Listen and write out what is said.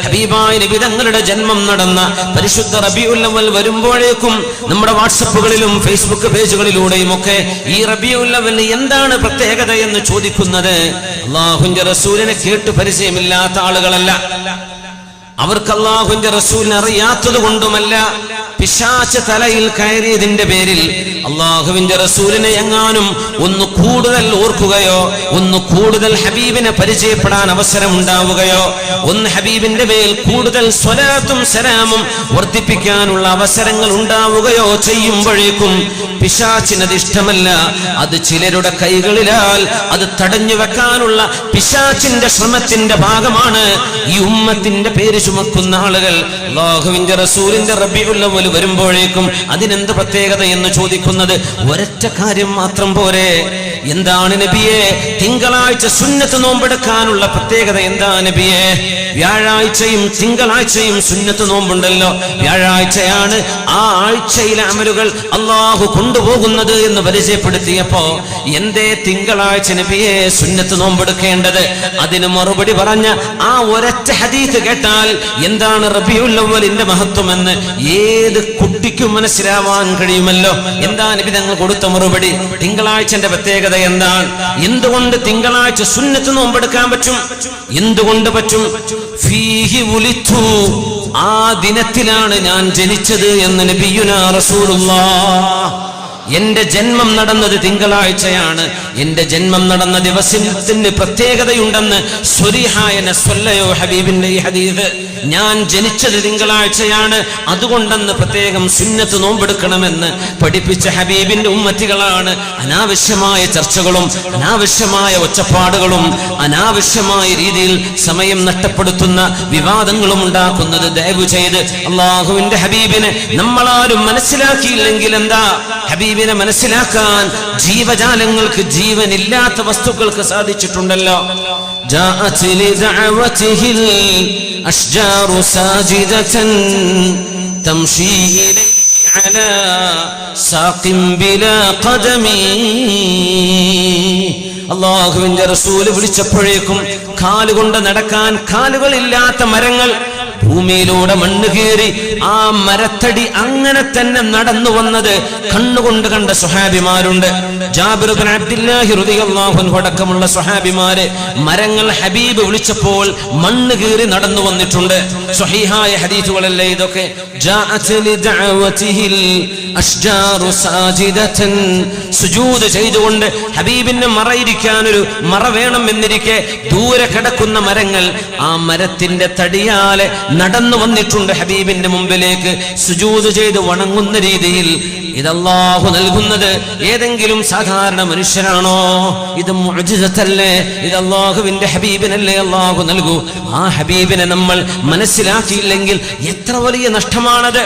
ഹബീബായ നബി തങ്ങളുടെ ജന്മം നടന്ന പരിശുദ്ധ റബീഉൽ അവ്വൽ വരുമ്പോഴേക്കും നമ്മുടെ വാട്സപ്പുകളിലും ഫേസ്ബുക്ക് പേജുകളിലൂടെയും ഒക്കെ ഈ റബീഉൽ അവ്വലിന് എന്താണ് പ്രത്യേകത എന്ന് ചോദിക്കുന്നത് അല്ലാഹുവിന്റെ റസൂലിനെ കേട്ട് പരിചയമില്ലാത്ത ആളുകളല്ല. അവർക്ക് അല്ലാഹുവിന്റെ റസൂലിനെ അറിയാത്തത് കൊണ്ടുമല്ല, പിശാച് തലയിൽ കയറിയതിന്റെ പേരിൽ അല്ലാഹുവിന്റെ റസൂലിനെ എങ്ങാനും ഒന്ന് കൂടുതൽ ഓർക്കുകയോ ഒന്ന് കൂടുതൽ ഹബീബിനെ പരിചയപ്പെടാൻ അവസരം ഉണ്ടാവുകയോ ഒന്ന് ഹബീബിന്റെ മേൽ കൂടുതൽ സ്വലാത്തും സലാമും വർദ്ധിപ്പിക്കാനുള്ള അവസരങ്ങൾ ഉണ്ടാവുകയോ ചെയ്യുമ്പോഴേക്കും പിശാചിനത് ഇഷ്ടമല്ല. അത് ചിലരുടെ കൈകളിലാൽ അത് തടഞ്ഞു വെക്കാനുള്ള പിശാചിന്റെ ശ്രമത്തിന്റെ ഭാഗമാണ് ഈ ഉമ്മത്തിന്റെ പേര് ചുമക്കുന്ന ആളുകൾ. അല്ലാഹുവിന്റെ റസൂലിന്റെ റബീഉൽ അവ്വൽ വരുമ്പോഴേക്കും അതിനെന്ത് പ്രത്യേകത എന്ന് ചോദിക്കുന്നത് ഒരൊറ്റ കാര്യം മാത്രം പോരെ. എന്താണ് നബിയെ തിങ്കളാഴ്ച സുന്നത്ത് നോമ്പെടുക്കാനുള്ള പ്രത്യേകത? എന്താ നബിയെ? വ്യാഴാഴ്ചയും തിങ്കളാഴ്ചയും സുന്നത്ത് നോമ്പുണ്ടല്ലോ. വ്യാഴാഴ്ചയാണ് ആ ആഴ്ചയിലെ അമലുകൾ അള്ളാഹു കൊണ്ടുപോകുന്നത് എന്ന് പരിചയപ്പെടുത്തിയപ്പോ എന്തേ തിങ്കളാഴ്ച നബിയെ സുന്നത്ത് നോമ്പെടുക്കേണ്ടത്? അതിന് മറുപടി പറഞ്ഞ ആ ഒരൊറ്റ ഹദീസ് കേട്ടാൽ എന്താണ് റബീഉൽ അവ്വലിന്റെ മഹത്വമെന്ന് ഏത് കുട്ടിക്കും മനസ്സിലാവാൻ കഴിയുമല്ലോ. എന്താ നബി തങ്ങൾ കൊടുത്ത മറുപടി? തിങ്കളാഴ്ചന്റെ പ്രത്യേകത എന്താണ്? എന്തുകൊണ്ട് തിങ്കളാഴ്ച സുന്നത്ത് നോമ്പെടുക്കാൻ പറ്റും? എന്തുകൊണ്ട് പറ്റും? ഫീഹി വുലിതു, ആ ദിനത്തിലാണ് ഞാൻ ജനിച്ചത് എന്ന് നബിയുനാ റസൂലുള്ളാഹ്. എന്റെ ജന്മം നടന്നത് തിങ്കളാഴ്ചയാണ്. എന്റെ ജന്മം നടന്ന ദിവസത്തിന് പ്രത്യേകതയുണ്ടെന്ന് സ്വരീഹായ നസ്വല്ലയോ ഹബീബിന്റെ ഈ ഹദീസ്. ഞാൻ ജനിച്ചത് തിങ്കളാഴ്ചയാണ്, അതുകൊണ്ടെന്ന് പ്രത്യേകം സുന്നത്ത് നോമ്പെടുക്കണമെന്ന് പഠിപ്പിച്ച ഹബീബിന്റെ ഉമ്മത്തികളാണ് അനാവശ്യമായ ചർച്ചകളും അനാവശ്യമായ ഒച്ചപ്പാടുകളും അനാവശ്യമായ രീതിയിൽ സമയം നഷ്ടപ്പെടുത്തുന്ന വിവാദങ്ങളും ഉണ്ടാക്കുന്നത്. ദയവ് ചെയ്ത് അല്ലാഹുവിന്റെ ഹബീബിനെ നമ്മളാരും മനസ്സിലാക്കിയില്ലെങ്കിൽ എന്താ? ഹബീബിനെ മനസ്സിലാക്കാൻ ജീവജാലങ്ങൾക്ക്, ജീവനില്ലാത്ത വസ്തുക്കൾക്ക് സാധിച്ചിട്ടുണ്ടല്ലോ. ജാഅത് ലിദഅവതിഹിൽ അഷ്ജാറു സാജിദതൻ തംശീ അലാ സാഖിൻ ബിലാ ഖദമി. അല്ലാഹുവിന്റെ റസൂൽ വിളിച്ചപ്പോഴേക്കും കാലുകൊണ്ട് നടക്കാൻ കാലുകളില്ലാത്ത മരങ്ങൾ ഭൂമിയിലൂടെ മണ്ണ് കീറി ആ മരത്തടി അങ്ങനെ തന്നെ നടന്നു വന്നത് കണ്ണുകൊണ്ട് കണ്ട സ്വഹാബിമാരുണ്ട്. ജാബിർ ഇബ്നു അബ്ദുല്ലാഹി റളിയല്ലാഹു അൻഹു അടക്കമുള്ള സ്വഹാബിമാര് മരങ്ങൾ ഹബീബ് വിളിച്ചപ്പോൾ മണ്ണ് കീറി നടന്നു വന്നിട്ടുണ്ട്. സ്വഹീഹായ ഹദീസുകളല്ലേ ഇതൊക്കെ. ജാഅത് ലിദഅവതിഹിൽ അഷ്ജാറു സാജിദതൻ, സുജൂദ് ചെയ്തുകൊണ്ട് ഹബീബിന് മറയിരിക്കാൻ ഒരു മറ വേണം എന്നിരിക്കെ ദൂരെ കിടക്കുന്ന മരങ്ങൾ ആ മരത്തിന്റെ തടിയാലെ നടന്നു വന്നിട്ടുണ്ട് ഹബീബിന്റെ മുമ്പിലേക്ക് സുജൂദ് ചെയ്ത് വണങ്ങുന്ന രീതിയിൽ. ഇതല്ലാഹു നൽകുന്നത് ഏതെങ്കിലും സാധാരണ മനുഷ്യനാണോ? ഇത് മുഅ്ജിസത്തല്ലേ? ഇത് അല്ലാഹുവിന്റെ ഹബീബിനല്ലേ അല്ലാഹു നൽകൂ. ആ ഹബീബിനെ നമ്മൾ മനസ്സിലാക്കിയില്ലെങ്കിൽ എത്ര വലിയ നഷ്ടമാണത്.